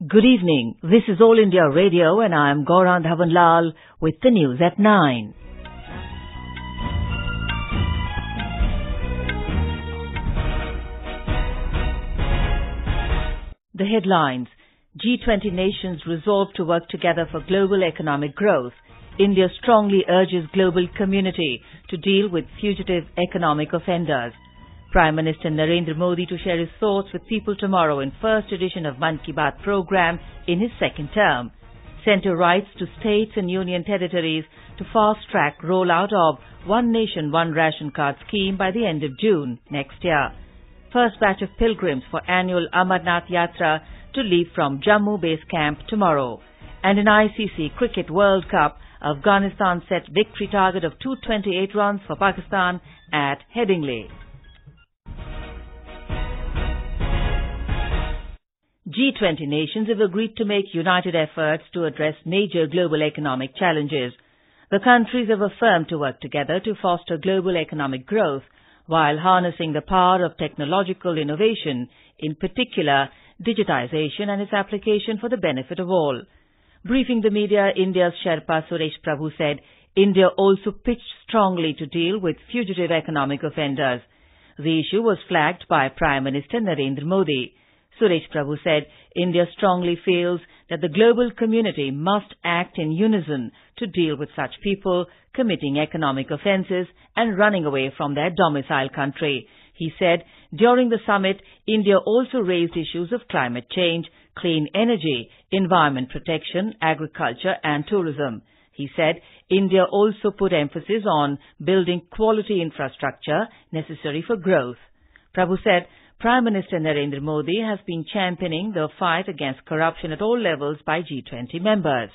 Good evening. This is All India Radio and I am Gaurang Dhawanlal with the news at 9. The headlines. G20 nations resolve to work together for global economic growth. India strongly urges global community to deal with fugitive economic offenders. Prime Minister Narendra Modi to share his thoughts with people tomorrow in first edition of Mann Ki Baat program in his second term. Centre writes to states and union territories to fast-track rollout of One Nation, One Ration Card scheme by the end of June next year. First batch of pilgrims for annual Amarnath Yatra to leave from Jammu base camp tomorrow. And in ICC Cricket World Cup, Afghanistan set victory target of 228 runs for Pakistan at Headingley. G20 nations have agreed to make united efforts to address major global economic challenges. The countries have affirmed to work together to foster global economic growth while harnessing the power of technological innovation, in particular digitization and its application for the benefit of all. Briefing the media, India's Sherpa Suresh Prabhu said India also pitched strongly to deal with fugitive economic offenders. The issue was flagged by Prime Minister Narendra Modi. Suresh Prabhu said India strongly feels that the global community must act in unison to deal with such people committing economic offences and running away from their domicile country. He said during the summit, India also raised issues of climate change, clean energy, environment protection, agriculture and tourism. He said India also put emphasis on building quality infrastructure necessary for growth. Prabhu said Prime Minister Narendra Modi has been championing the fight against corruption at all levels by G20 members.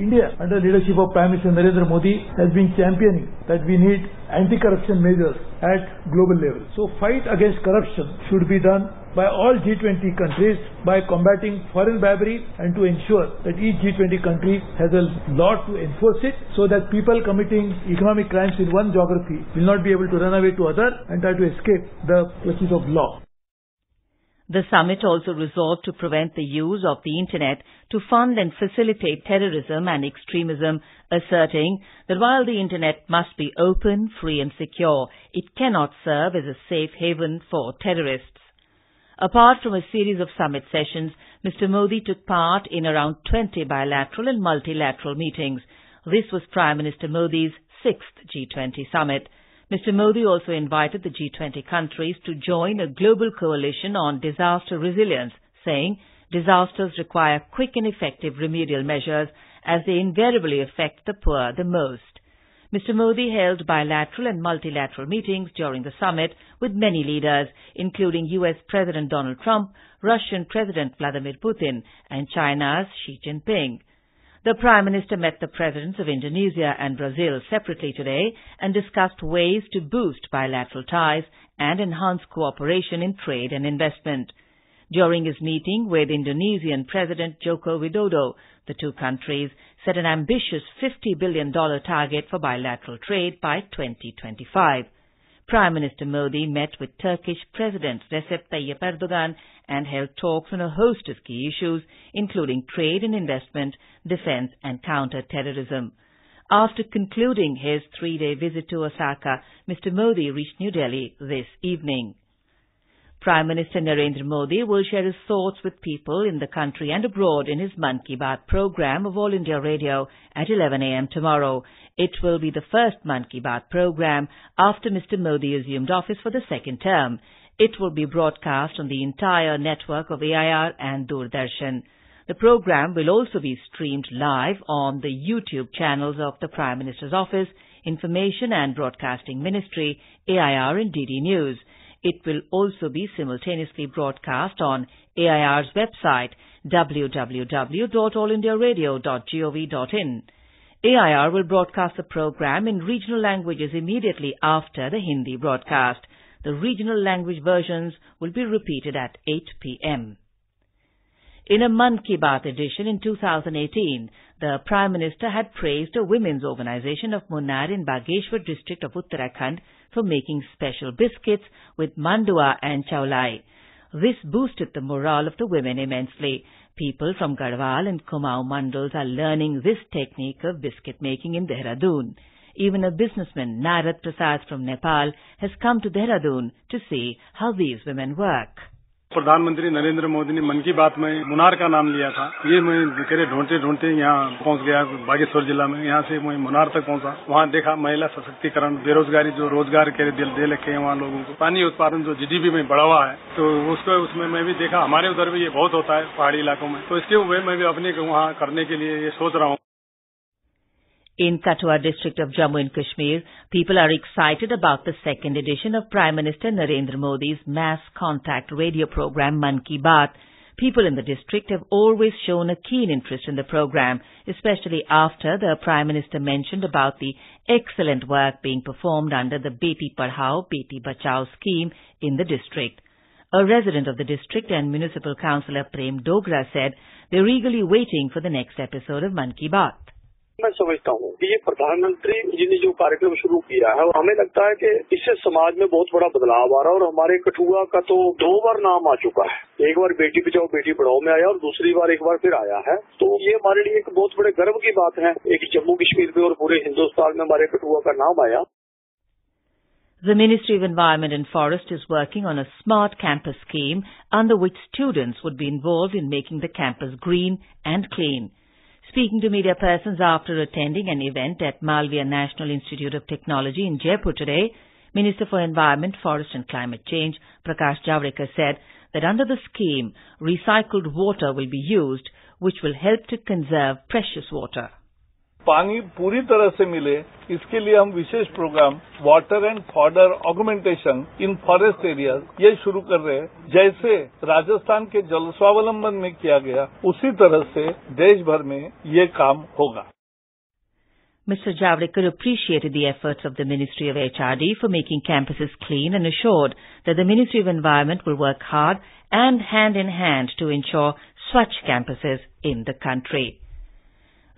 India, under leadership of Prime Minister Narendra Modi, has been championing that we need anti-corruption measures at global level. So fight against corruption should be done by all G20 countries by combating foreign bribery and to ensure that each G20 country has a law to enforce it so that people committing economic crimes in one geography will not be able to run away to other and try to escape the clutches of law. The summit also resolved to prevent the use of the Internet to fund and facilitate terrorism and extremism, asserting that while the Internet must be open, free and secure, it cannot serve as a safe haven for terrorists. Apart from a series of summit sessions, Mr. Modi took part in around 20 bilateral and multilateral meetings. This was Prime Minister Modi's 6th G20 summit. Mr. Modi also invited the G20 countries to join a global coalition on disaster resilience, saying disasters require quick and effective remedial measures as they invariably affect the poor the most. Mr. Modi held bilateral and multilateral meetings during the summit with many leaders, including US President Donald Trump, Russian President Vladimir Putin, and China's Xi Jinping. The Prime Minister met the Presidents of Indonesia and Brazil separately today and discussed ways to boost bilateral ties and enhance cooperation in trade and investment. During his meeting with Indonesian President Joko Widodo, the two countries set an ambitious $50 billion target for bilateral trade by 2025. Prime Minister Modi met with Turkish President Recep Tayyip Erdogan and held talks on a host of key issues, including trade and investment, defence and counter-terrorism. After concluding his three-day visit to Osaka, Mr. Modi reached New Delhi this evening. Prime Minister Narendra Modi will share his thoughts with people in the country and abroad in his Mann Ki Baat program of All India Radio at 11 a.m. tomorrow. It will be the first Mann Ki Baat program after Mr. Modi assumed office for the second term. It will be broadcast on the entire network of AIR and Doordarshan. The program will also be streamed live on the YouTube channels of the Prime Minister's Office, Information and Broadcasting Ministry, AIR and DD News. It will also be simultaneously broadcast on AIR's website www.allindiaradio.gov.in. AIR will broadcast the program in regional languages immediately after the Hindi broadcast. The regional language versions will be repeated at 8 p.m. In a Mann Ki Baat edition in 2018, the Prime Minister had praised a women's organization of Munnar in Bageshwar district of Uttarakhand for making special biscuits with mandua and chaulai. This boosted the morale of the women immensely. People from Garhwal and Kumaon mandals are learning this technique of biscuit making in Dehradun. Even a businessman, Narad Prasad from Nepal, has come to Dehradun to see how these women work. प्रधानमंत्री नरेंद्र मोदी ने मन की बात में मुनार का नाम लिया था। ये मैं करे ढूंढते ढूंढते यहाँ पहुँच गया बागेश्वर जिला में। यहाँ से मैं मुनार तक पहुँचा। वहाँ देखा महिला सशक्तिकरण, बेरोजगारी, जो रोजगार के दे रखे हैं वहाँ लोगों को, पानी उत्पादन जो जीडीपी में बढ़ा हुआ है, तो उसमें मैं भी देखा। हमारे उधर भी ये बहुत होता है पहाड़ी इलाकों में, तो इसके मैं भी अपने वहाँ करने के लिए ये सोच रहा हूँ। In Kathua district of Jammu and Kashmir, people are excited about the second edition of Prime Minister Narendra Modi's mass contact radio program Mann Ki Baat. People in the district have always shown a keen interest in the program, especially after the Prime Minister mentioned about the excellent work being performed under the Beti Padhao, Beti Bachao scheme in the district. A resident of the district and municipal councillor Prem Dogra said they're eagerly waiting for the next episode of Mann Ki Baat. मैं समझता हूँ कि ये प्रधानमंत्री जी ने जो कार्यक्रम शुरू किया है, हमें लगता है कि इससे समाज में बहुत बड़ा बदलाव आ रहा है। और हमारे कठुआ का तो 2 बार नाम आ चुका है। एक बार बेटी बचाओ बेटी पढ़ाओ में आया और दूसरी बार एक बार फिर आया है। तो ये हमारे लिए एक बहुत बड़े गर्व की बात है। एक जम्मू कश्मीर में और पूरे हिंदुस्तान में हमारे कठुआ का नाम आया। The Ministry of Environment and Forest is working on a smart campus scheme under which students would be involved in making the campus green and clean. Speaking to media persons after attending an event at Malviya National Institute of Technology in Jaipur today, Minister for Environment, Forest and Climate Change, Prakash Javadekar, said that under the scheme, recycled water will be used, which will help to conserve precious water. पानी पूरी तरह से मिले, इसके लिए हम विशेष programme water and fodder augmentation in forest areas ये शुरू कर रहे हैं। जैसे राजस्थान के जल स्वावलंबन में किया गया, उसी तरह से देश भर में ये काम होगा। Mr. Javadekar appreciated the efforts of the Ministry of HRD for making campuses clean and assured that the Ministry of Environment will work hard and hand in hand to ensure Swachh campuses in the country.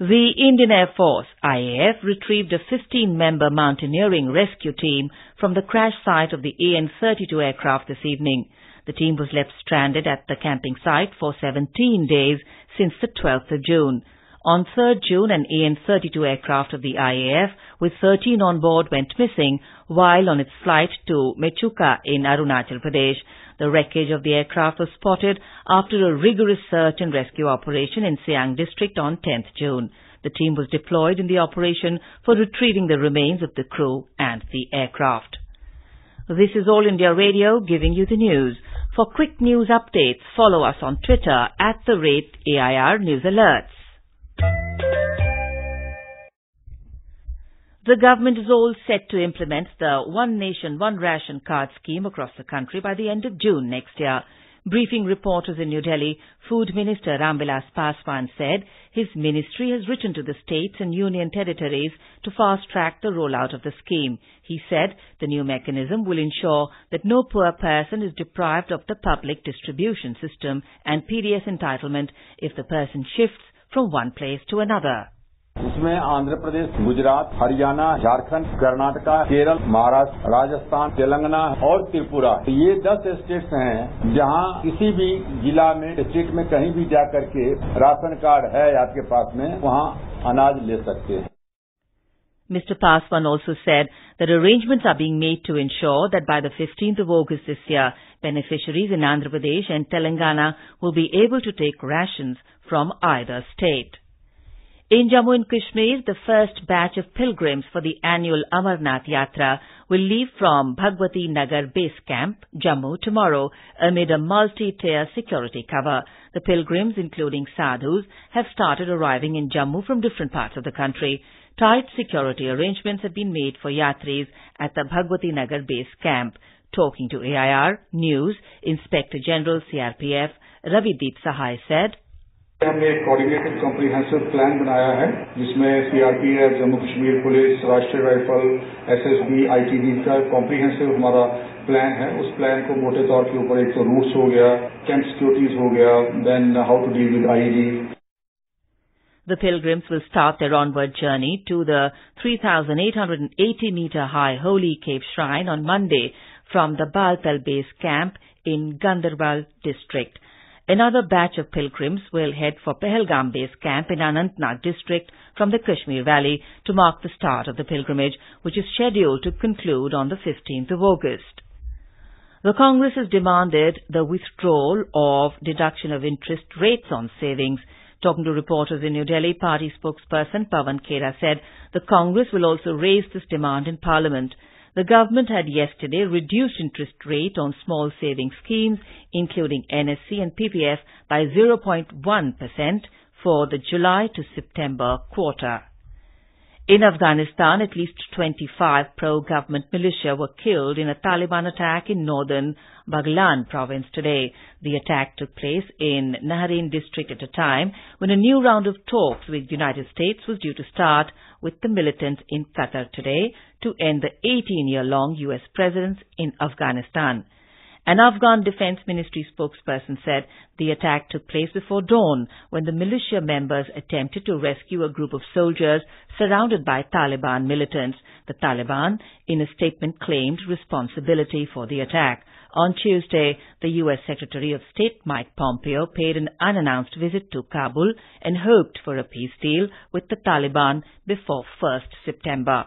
The Indian Air Force, IAF, retrieved a 15-member mountaineering rescue team from the crash site of the AN-32 aircraft this evening. The team was left stranded at the camping site for 17 days since the 12th of June. On 3rd June, an AN-32 aircraft of the IAF with 13 on board went missing while on its flight to Mechuka in Arunachal Pradesh. The wreckage of the aircraft was spotted after a rigorous search and rescue operation in Siang district on 10th June. The team was deployed in the operation for retrieving the remains of the crew and the aircraft. This is All India Radio giving you the news. For quick news updates, follow us on Twitter @AIR News Alerts. The government is all set to implement the One Nation, One Ration card scheme across the country by the end of June next year. Briefing reporters in New Delhi, Food Minister Ramvilas Paswan said his ministry has written to the states and union territories to fast-track the rollout of the scheme. He said the new mechanism will ensure that no poor person is deprived of the public distribution system and PDS entitlement if the person shifts from one place to another. इसमें आंध्र प्रदेश, गुजरात, हरियाणा, झारखंड, कर्नाटका, केरल, महाराष्ट्र, राजस्थान, तेलंगाना और त्रिपुरा, ये 10 states हैं जहां किसी भी जिला में, district में कहीं भी जाकर के राशन कार्ड है आपके पास में, वहां अनाज ले सकते हैं. Mr. Paswan also said that arrangements are being made to ensure that by the 15th of August this year, beneficiaries in Andhra Pradesh and Telangana will be able to take rations from either state. In Jammu and Kashmir, the first batch of pilgrims for the annual Amarnath Yatra will leave from Bhagwati Nagar Base Camp, Jammu, tomorrow amid a multi-tier security cover. The pilgrims, including sadhus, have started arriving in Jammu from different parts of the country. Tight security arrangements have been made for yatris at the Bhagwati Nagar Base Camp. Talking to AIR News, Inspector General CRPF Ravideep Sahai said, हमने एक coordinated comprehensive plan बनाया है जिसमें CRPF, Jammu Kashmir police, राष्ट्रीय rifle, SSB, ITB का comprehensive हमारा plan है. उस प्लान को मोटे तौर के ऊपर एक तो रूट्स हो गया, कैंप सिक्योरिटीज हो गया, then how to deal with IED. The pilgrims will start their onward journey to the 3,880-meter high Holy Cave Shrine on Monday from the Baltal Base Camp in Ganderbal district. another batch of pilgrims will head for Pahalgam base camp in Anantnag district from the Kashmir Valley to mark the start of the pilgrimage, which is scheduled to conclude on the 15th of August. The Congress has demanded the withdrawal of deduction of interest rates on savings. Talking to reporters in New Delhi, party spokesperson Pawan Khera said the Congress will also raise this demand in Parliament. The government had yesterday reduced interest rate on small savings schemes, including NSC and PPF, by 0.1% for the July to September quarter. In Afghanistan, at least 25 pro-government militia were killed in a Taliban attack in northern Baghlan province today. The attack took place in Nahrain district at a time when a new round of talks with the United States was due to start with the militants in Qatar today to end the 18-year-long U.S. presence in Afghanistan. An Afghan Defense Ministry spokesperson said the attack took place before dawn when the militia members attempted to rescue a group of soldiers surrounded by Taliban militants. The Taliban, in a statement, claimed responsibility for the attack. On Tuesday, the U.S. Secretary of State Mike Pompeo paid an unannounced visit to Kabul and hoped for a peace deal with the Taliban before 1st September.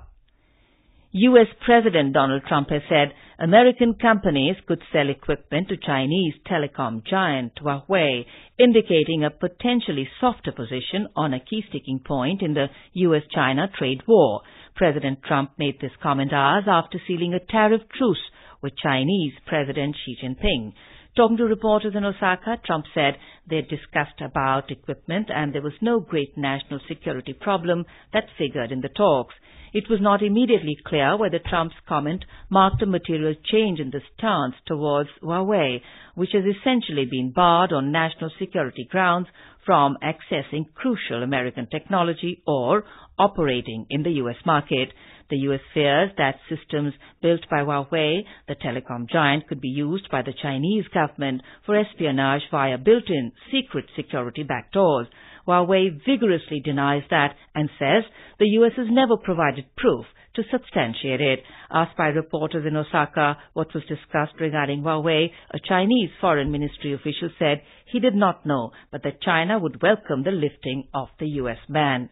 U.S. President Donald Trump has said American companies could sell equipment to Chinese telecom giant Huawei, indicating a potentially softer position on a key sticking point in the U.S.-China trade war. President Trump made this comment hours after sealing a tariff truce with Chinese President Xi Jinping. Talking to reporters in Osaka, Trump said they had discussed about equipment and there was no great national security problem that figured in the talks. It was not immediately clear whether Trump's comment marked a material change in the stance towards Huawei, which has essentially been barred on national security grounds from accessing crucial American technology or operating in the U.S. market. The U.S. fears that systems built by Huawei, the telecom giant, could be used by the Chinese government for espionage via built-in secret security backdoors. Huawei vigorously denies that and says the U.S. has never provided proof to substantiate it. Asked by reporters in Osaka what was discussed regarding Huawei, a Chinese foreign ministry official said he did not know, but that China would welcome the lifting of the U.S. ban.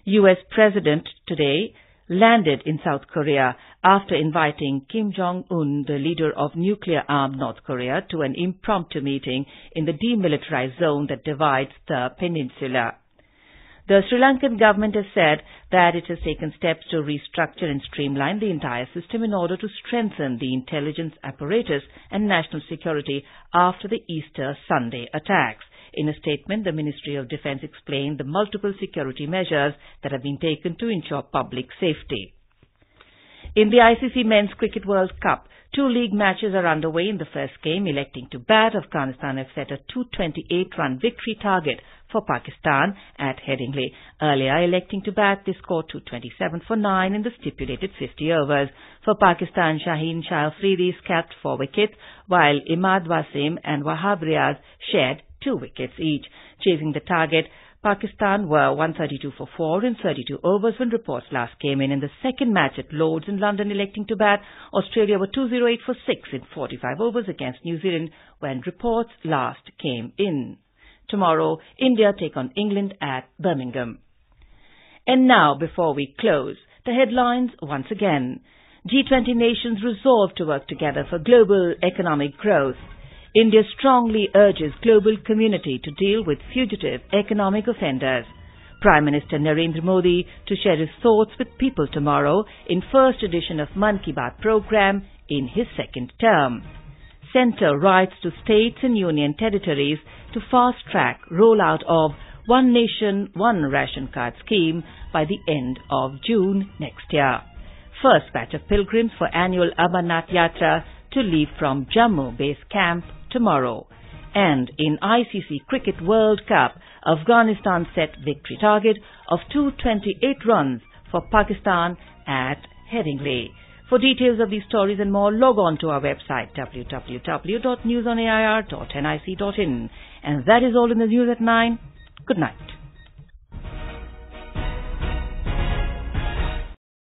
U.S. President today landed in South Korea after inviting Kim Jong-un, the leader of nuclear-armed North Korea, to an impromptu meeting in the demilitarized zone that divides the peninsula. The Sri Lankan government has said that it has taken steps to restructure and streamline the entire system in order to strengthen the intelligence apparatus and national security after the Easter Sunday attacks. In a statement, the Ministry of Defense explained the multiple security measures that have been taken to ensure public safety. In the ICC Men's Cricket World Cup, 2 league matches are underway. In the first game, electing to bat, Afghanistan have set a 228-run victory target for Pakistan at Headingley. Earlier, electing to bat, they scored 227 for 9 in the stipulated 50 overs. For Pakistan, Shaheen Shah Afridi capped 4 wickets, while Imad Wasim and Wahab Riaz shared 2 wickets each. Chasing the target, Pakistan were 132 for 4 in 32 overs when reports last came in. In the second match at Lord's in London, electing to bat, Australia were 208 for 6 in 45 overs against New Zealand when reports last came in. Tomorrow, India take on England at Birmingham. And now, before we close, the headlines once again. G20 nations resolve to work together for global economic growth. India strongly urges global community to deal with fugitive economic offenders. Prime Minister Narendra Modi to share his thoughts with people tomorrow in first edition of Mann Ki Baat program in his second term. Centre writes to states and union territories to fast-track rollout of One Nation, One Ration Card scheme by the end of June next year. First batch of pilgrims for annual Amarnath Yatra to leave from Jammu base camp tomorrow. And in ICC Cricket World Cup, Afghanistan set victory target of 228 runs for Pakistan at Headingley. For details of these stories and more, log on to our website www.newsonair.nic.in. And that is all in the news at 9. Good night.